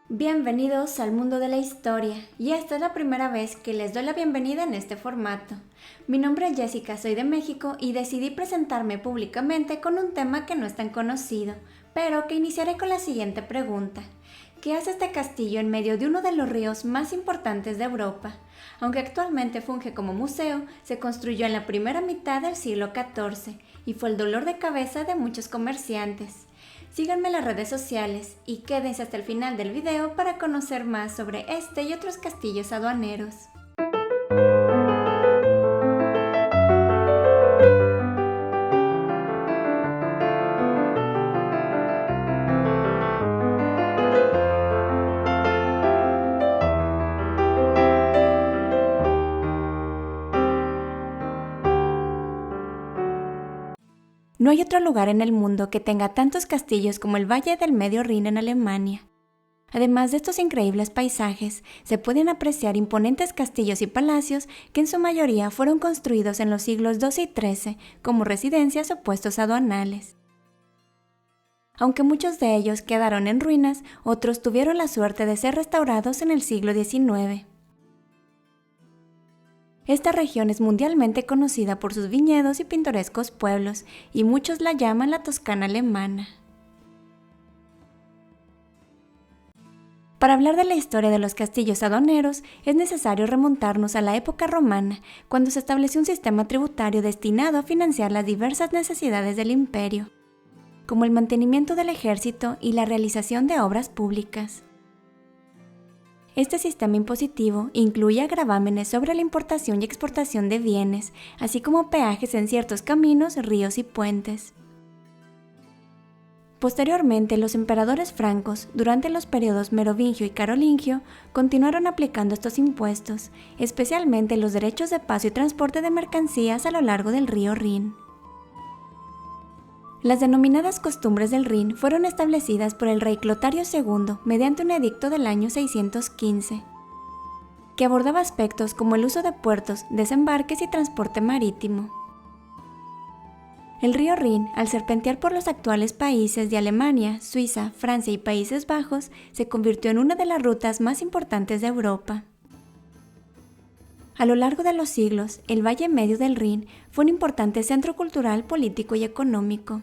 Bienvenidos al mundo de la historia, y esta es la primera vez que les doy la bienvenida en este formato. Mi nombre es Jessica, soy de México y decidí presentarme públicamente con un tema que no es tan conocido, pero que iniciaré con la siguiente pregunta. ¿Qué hace este castillo en medio de uno de los ríos más importantes de Europa? Aunque actualmente funge como museo, se construyó en la primera mitad del siglo XIV y fue el dolor de cabeza de muchos comerciantes. Síganme en las redes sociales y quédense hasta el final del video para conocer más sobre este y otros castillos aduaneros. No hay otro lugar en el mundo que tenga tantos castillos como el Valle del Medio Rin en Alemania. Además de estos increíbles paisajes, se pueden apreciar imponentes castillos y palacios que en su mayoría fueron construidos en los siglos XII y XIII como residencias o puestos aduanales. Aunque muchos de ellos quedaron en ruinas, otros tuvieron la suerte de ser restaurados en el siglo XIX. Esta región es mundialmente conocida por sus viñedos y pintorescos pueblos, y muchos la llaman la Toscana alemana. Para hablar de la historia de los castillos aduaneros, es necesario remontarnos a la época romana, cuando se estableció un sistema tributario destinado a financiar las diversas necesidades del imperio, como el mantenimiento del ejército y la realización de obras públicas. Este sistema impositivo incluye gravámenes sobre la importación y exportación de bienes, así como peajes en ciertos caminos, ríos y puentes. Posteriormente, los emperadores francos, durante los periodos merovingio y carolingio, continuaron aplicando estos impuestos, especialmente los derechos de paso y transporte de mercancías a lo largo del río Rin. Las denominadas costumbres del Rin fueron establecidas por el rey Clotario II mediante un edicto del año 615, que abordaba aspectos como el uso de puertos, desembarques y transporte marítimo. El río Rin, al serpentear por los actuales países de Alemania, Suiza, Francia y Países Bajos, se convirtió en una de las rutas más importantes de Europa. A lo largo de los siglos, el Valle Medio del Rin fue un importante centro cultural, político y económico.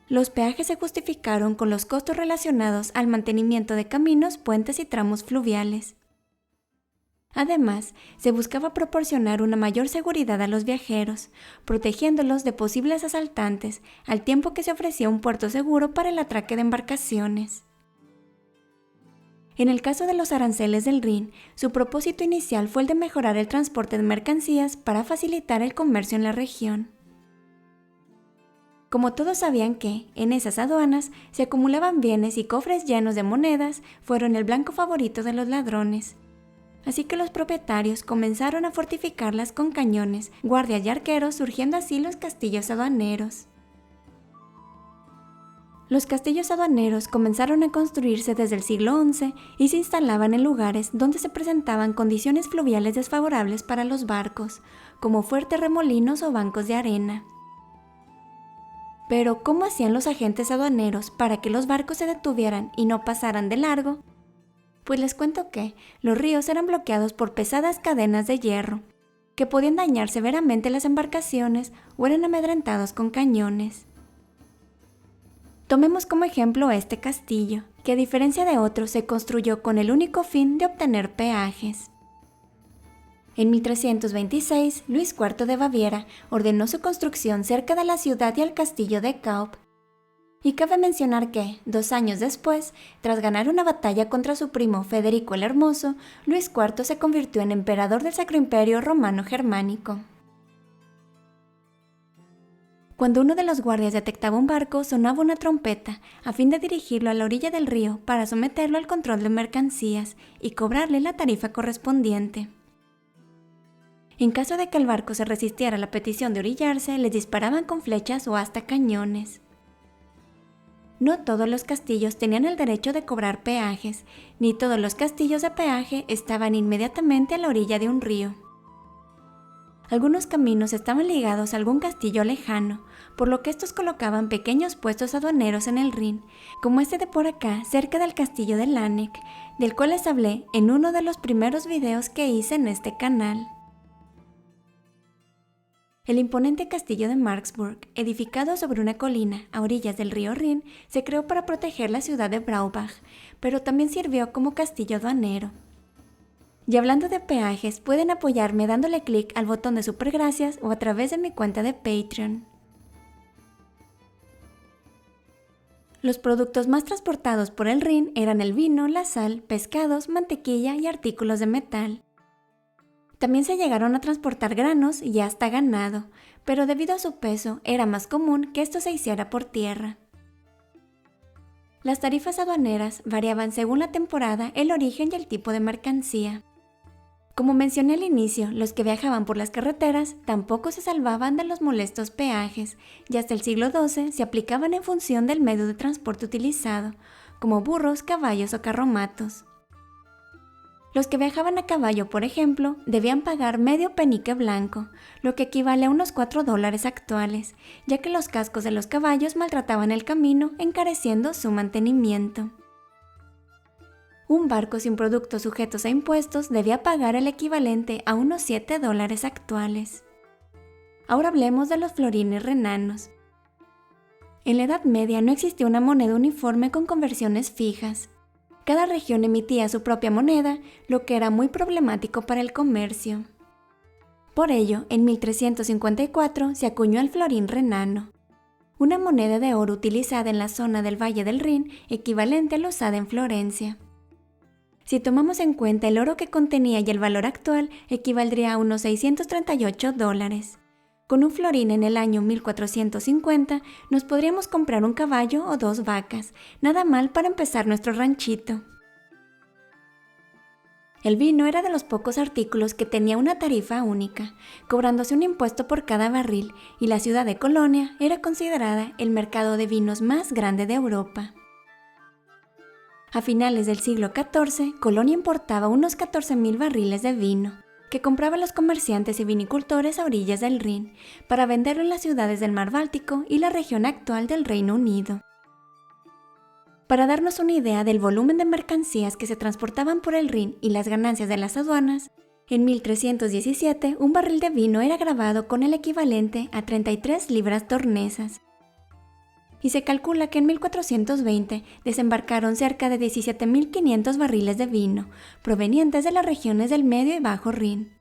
Los peajes se justificaron con los costos relacionados al mantenimiento de caminos, puentes y tramos fluviales. Además, se buscaba proporcionar una mayor seguridad a los viajeros, protegiéndolos de posibles asaltantes, al tiempo que se ofrecía un puerto seguro para el atraque de embarcaciones. En el caso de los aranceles del Rin, su propósito inicial fue el de mejorar el transporte de mercancías para facilitar el comercio en la región. Como todos sabían que, en esas aduanas, se acumulaban bienes y cofres llenos de monedas, fueron el blanco favorito de los ladrones. Así que los propietarios comenzaron a fortificarlas con cañones, guardias y arqueros, surgiendo así los castillos aduaneros. Los castillos aduaneros comenzaron a construirse desde el siglo XI y se instalaban en lugares donde se presentaban condiciones fluviales desfavorables para los barcos, como fuertes remolinos o bancos de arena. Pero, ¿cómo hacían los agentes aduaneros para que los barcos se detuvieran y no pasaran de largo? Pues les cuento que los ríos eran bloqueados por pesadas cadenas de hierro, que podían dañar severamente las embarcaciones o eran amedrentados con cañones. Tomemos como ejemplo este castillo, que a diferencia de otros se construyó con el único fin de obtener peajes. En 1326, Luis IV de Baviera ordenó su construcción cerca de la ciudad y el castillo de Kaup. Y cabe mencionar que, 2 años después, tras ganar una batalla contra su primo Federico el Hermoso, Luis IV se convirtió en emperador del Sacro Imperio Romano Germánico. Cuando uno de los guardias detectaba un barco, sonaba una trompeta, a fin de dirigirlo a la orilla del río para someterlo al control de mercancías y cobrarle la tarifa correspondiente. En caso de que el barco se resistiera a la petición de orillarse, les disparaban con flechas o hasta cañones. No todos los castillos tenían el derecho de cobrar peajes, ni todos los castillos de peaje estaban inmediatamente a la orilla de un río. Algunos caminos estaban ligados a algún castillo lejano, por lo que estos colocaban pequeños puestos aduaneros en el Rin, como este de por acá, cerca del castillo de Lanek, del cual les hablé en uno de los primeros videos que hice en este canal. El imponente castillo de Marksburg, edificado sobre una colina a orillas del río Rin, se creó para proteger la ciudad de Braubach, pero también sirvió como castillo aduanero. Y hablando de peajes, pueden apoyarme dándole clic al botón de supergracias o a través de mi cuenta de Patreon. Los productos más transportados por el Rin eran el vino, la sal, pescados, mantequilla y artículos de metal. También se llegaron a transportar granos y hasta ganado, pero debido a su peso era más común que esto se hiciera por tierra. Las tarifas aduaneras variaban según la temporada, el origen y el tipo de mercancía. Como mencioné al inicio, los que viajaban por las carreteras tampoco se salvaban de los molestos peajes, y hasta el siglo XII se aplicaban en función del medio de transporte utilizado, como burros, caballos o carromatos. Los que viajaban a caballo, por ejemplo, debían pagar medio penique blanco, lo que equivale a unos $4 actuales, ya que los cascos de los caballos maltrataban el camino, encareciendo su mantenimiento. Un barco sin productos sujetos a impuestos debía pagar el equivalente a unos $7 actuales. Ahora hablemos de los florines renanos. En la Edad Media no existía una moneda uniforme con conversiones fijas. Cada región emitía su propia moneda, lo que era muy problemático para el comercio. Por ello, en 1354 se acuñó el florín renano, una moneda de oro utilizada en la zona del Valle del Rin, equivalente a la usada en Florencia. Si tomamos en cuenta el oro que contenía y el valor actual, equivaldría a unos $638. Con un florín en el año 1450 nos podríamos comprar un caballo o 2 vacas, nada mal para empezar nuestro ranchito. El vino era de los pocos artículos que tenía una tarifa única, cobrándose un impuesto por cada barril, y la ciudad de Colonia era considerada el mercado de vinos más grande de Europa. A finales del siglo XIV, Colonia importaba unos 14.000 barriles de vino, que compraban los comerciantes y vinicultores a orillas del Rin, para venderlo en las ciudades del Mar Báltico y la región actual del Reino Unido. Para darnos una idea del volumen de mercancías que se transportaban por el Rin y las ganancias de las aduanas, en 1317 un barril de vino era gravado con el equivalente a 33 libras tornesas. Y se calcula que en 1420 desembarcaron cerca de 17.500 barriles de vino, provenientes de las regiones del Medio y Bajo Rin.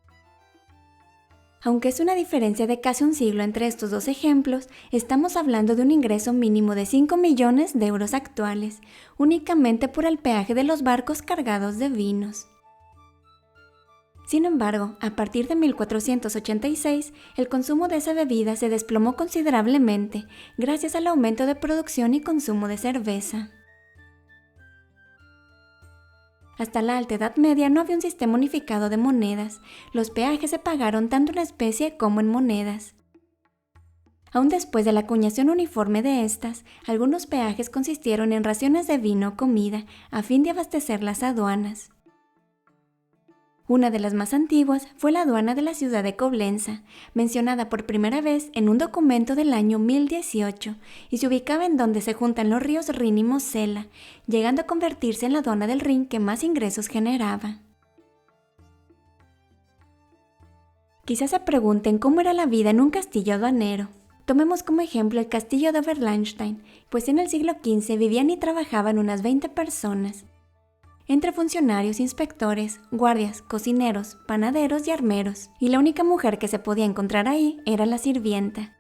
Aunque es una diferencia de casi un siglo entre estos dos ejemplos, estamos hablando de un ingreso mínimo de 5 millones de euros actuales, únicamente por el peaje de los barcos cargados de vinos. Sin embargo, a partir de 1486, el consumo de esa bebida se desplomó considerablemente, gracias al aumento de producción y consumo de cerveza. Hasta la Alta Edad Media no había un sistema unificado de monedas. Los peajes se pagaron tanto en especie como en monedas. Aún después de la acuñación uniforme de estas, algunos peajes consistieron en raciones de vino o comida a fin de abastecer las aduanas. Una de las más antiguas fue la aduana de la ciudad de Coblenza, mencionada por primera vez en un documento del año 1018, y se ubicaba en donde se juntan los ríos Rin y Mosela, llegando a convertirse en la aduana del Rin que más ingresos generaba. Quizás se pregunten cómo era la vida en un castillo aduanero. Tomemos como ejemplo el castillo de Oberlandstein, pues en el siglo XV vivían y trabajaban unas 20 personas. Entre funcionarios, inspectores, guardias, cocineros, panaderos y armeros, y la única mujer que se podía encontrar ahí era la sirvienta.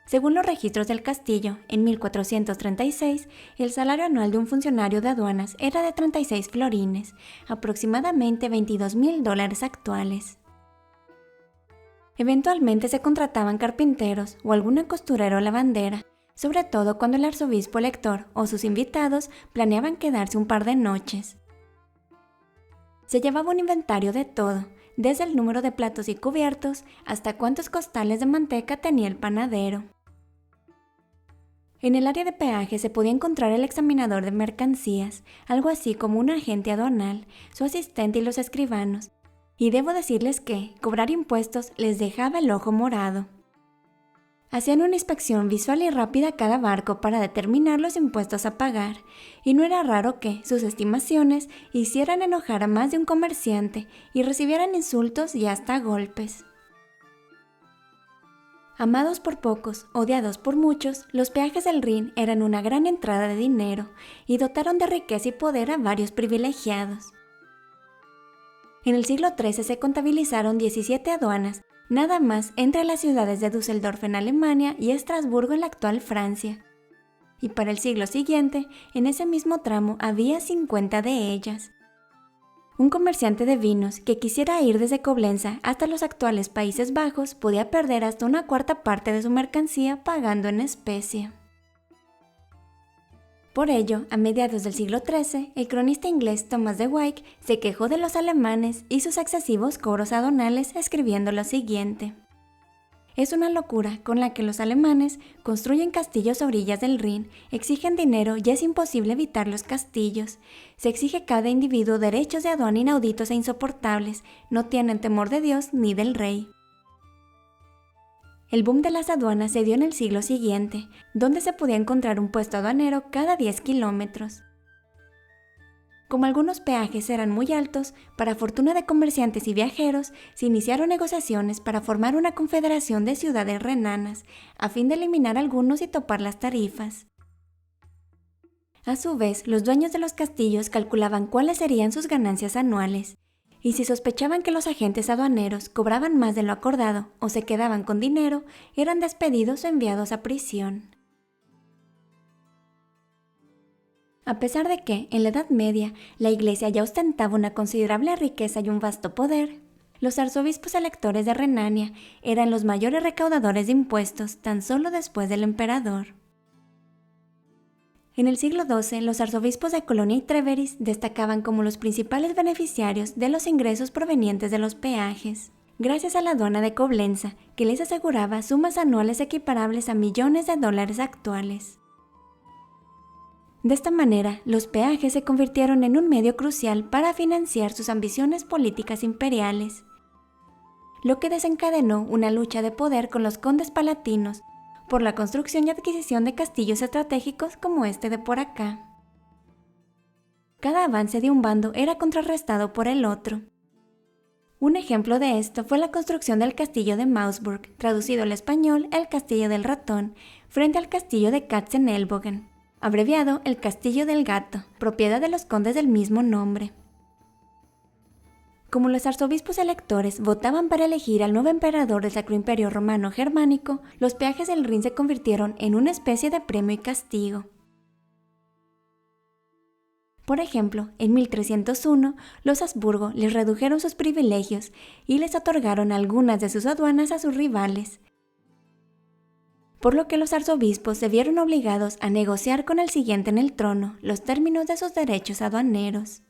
Según los registros del castillo, en 1436, el salario anual de un funcionario de aduanas era de 36 florines, aproximadamente $22.000 actuales. Eventualmente se contrataban carpinteros o alguna costurera o lavandera, sobre todo cuando el arzobispo elector o sus invitados planeaban quedarse un par de noches. Se llevaba un inventario de todo, desde el número de platos y cubiertos hasta cuántos costales de manteca tenía el panadero. En el área de peaje se podía encontrar el examinador de mercancías, algo así como un agente aduanal, su asistente y los escribanos, y debo decirles que cobrar impuestos les dejaba el ojo morado. Hacían una inspección visual y rápida a cada barco para determinar los impuestos a pagar, y no era raro que sus estimaciones hicieran enojar a más de un comerciante y recibieran insultos y hasta golpes. Amados por pocos, odiados por muchos, los peajes del Rin eran una gran entrada de dinero y dotaron de riqueza y poder a varios privilegiados. En el siglo XIII se contabilizaron 17 aduanas, nada más entre las ciudades de Düsseldorf en Alemania y Estrasburgo en la actual Francia. Y para el siglo siguiente, en ese mismo tramo había 50 de ellas. Un comerciante de vinos que quisiera ir desde Coblenza hasta los actuales Países Bajos podía perder hasta una cuarta parte de su mercancía pagando en especie. Por ello, a mediados del siglo XIII, el cronista inglés Thomas de Wyk se quejó de los alemanes y sus excesivos cobros aduanales escribiendo lo siguiente: es una locura con la que los alemanes construyen castillos a orillas del Rin, exigen dinero y es imposible evitar los castillos. Se exige a cada individuo derechos de aduana inauditos e insoportables, no tienen temor de Dios ni del rey. El boom de las aduanas se dio en el siglo siguiente, donde se podía encontrar un puesto aduanero cada 10 kilómetros. Como algunos peajes eran muy altos, para fortuna de comerciantes y viajeros, se iniciaron negociaciones para formar una confederación de ciudades renanas, a fin de eliminar algunos y topar las tarifas. A su vez, los dueños de los castillos calculaban cuáles serían sus ganancias anuales, y si sospechaban que los agentes aduaneros cobraban más de lo acordado o se quedaban con dinero, eran despedidos o enviados a prisión. A pesar de que, en la Edad Media, la Iglesia ya ostentaba una considerable riqueza y un vasto poder, los arzobispos electores de Renania eran los mayores recaudadores de impuestos tan solo después del emperador. En el siglo XII, los arzobispos de Colonia y Treveris destacaban como los principales beneficiarios de los ingresos provenientes de los peajes, gracias a la aduana de Coblenza, que les aseguraba sumas anuales equiparables a millones de dólares actuales. De esta manera, los peajes se convirtieron en un medio crucial para financiar sus ambiciones políticas imperiales, lo que desencadenó una lucha de poder con los condes palatinos por la construcción y adquisición de castillos estratégicos como este de por acá. Cada avance de un bando era contrarrestado por el otro. Un ejemplo de esto fue la construcción del castillo de Mausburg, traducido al español el Castillo del Ratón, frente al castillo de Katzenelbogen, abreviado el Castillo del Gato, propiedad de los condes del mismo nombre. Como los arzobispos electores votaban para elegir al nuevo emperador del Sacro Imperio Romano Germánico, los peajes del Rin se convirtieron en una especie de premio y castigo. Por ejemplo, en 1301, los Habsburgo les redujeron sus privilegios y les otorgaron algunas de sus aduanas a sus rivales, por lo que los arzobispos se vieron obligados a negociar con el siguiente en el trono los términos de sus derechos aduaneros.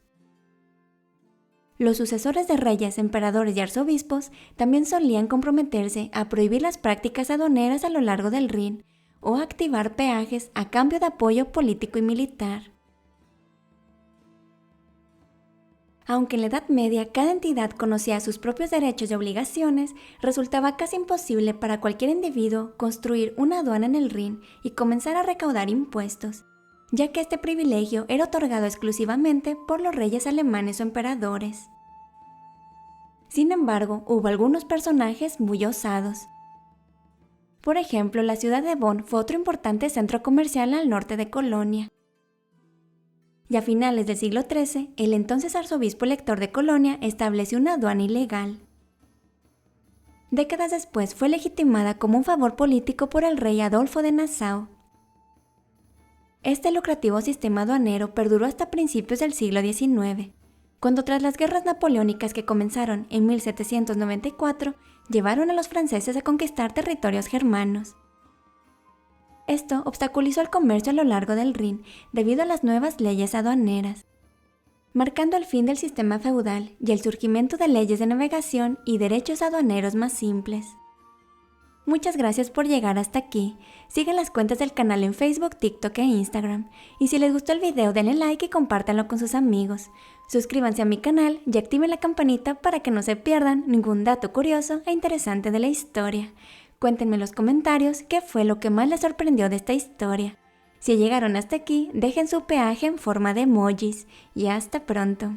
Los sucesores de reyes, emperadores y arzobispos también solían comprometerse a prohibir las prácticas aduaneras a lo largo del Rin o a activar peajes a cambio de apoyo político y militar. Aunque en la Edad Media cada entidad conocía sus propios derechos y obligaciones, resultaba casi imposible para cualquier individuo construir una aduana en el Rin y comenzar a recaudar impuestos, ya que este privilegio era otorgado exclusivamente por los reyes alemanes o emperadores. Sin embargo, hubo algunos personajes muy osados. Por ejemplo, la ciudad de Bonn fue otro importante centro comercial al norte de Colonia. Y a finales del siglo XIII, el entonces arzobispo elector de Colonia estableció una aduana ilegal. Décadas después fue legitimada como un favor político por el rey Adolfo de Nassau. Este lucrativo sistema aduanero perduró hasta principios del siglo XIX, cuando tras las guerras napoleónicas que comenzaron en 1794, llevaron a los franceses a conquistar territorios germanos. Esto obstaculizó el comercio a lo largo del Rin debido a las nuevas leyes aduaneras, marcando el fin del sistema feudal y el surgimiento de leyes de navegación y derechos aduaneros más simples. Muchas gracias por llegar hasta aquí. Sigan las cuentas del canal en Facebook, TikTok e Instagram. Y si les gustó el video denle like y compártanlo con sus amigos. Suscríbanse a mi canal y activen la campanita para que no se pierdan ningún dato curioso e interesante de la historia. Cuéntenme en los comentarios qué fue lo que más les sorprendió de esta historia. Si llegaron hasta aquí, dejen su peaje en forma de emojis y hasta pronto.